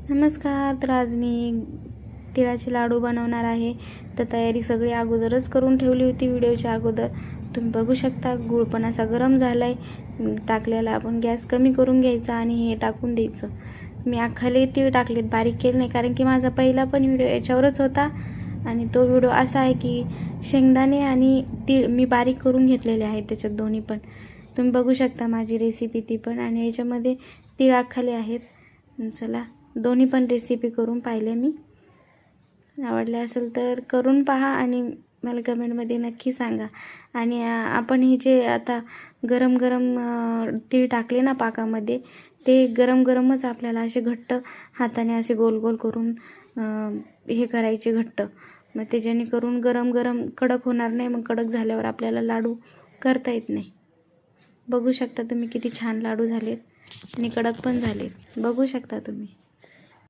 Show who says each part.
Speaker 1: नमस्कार. तर आज मी तिळाचे लाडू बनवणार आहे. तर तयारी सगळी अगोदरच करून ठेवली होती व्हिडिओच्या अगोदर. तुम्ही बघू शकता गूळ पण असा गरम झाला आहे. टाकलेला आपण गॅस कमी करून घ्यायचा आणि हे टाकून द्यायचं. मी अख्खाले तीळ टाकलेत, बारीक केले नाही, कारण की माझा पहिला पण व्हिडिओ याच्यावरच होता आणि तो व्हिडिओ असा आहे की शेंगदाणे आणि तीळ मी बारीक करून घेतलेले आहेत त्याच्यात दोन्ही पण. तुम्ही बघू शकता माझी रेसिपी ती पण, आणि याच्यामध्ये तीळ अख्खाले आहेत. चला दोन्ही पण रेसिपी करून पाहिल्या मी. आवडल्या असेल तर करून पहा आणि मला कमेंटमध्ये नक्की सांगा. आणि आपण हे जे आता गरम गरम तीळ टाकले ना पाकामध्ये, ते गरम गरमच आपल्याला असे घट्ट हाताने असे गोल गोल करून हे करायचे घट्ट. मग ते जेणेकरून गरम गरम कडक होणार नाही, मग कडक झाल्यावर आपल्याला लाडू करता येत नाही. बघू शकता तुम्ही किती छान लाडू झालेत आणि कडक पण झालेत, बघू शकता तुम्ही.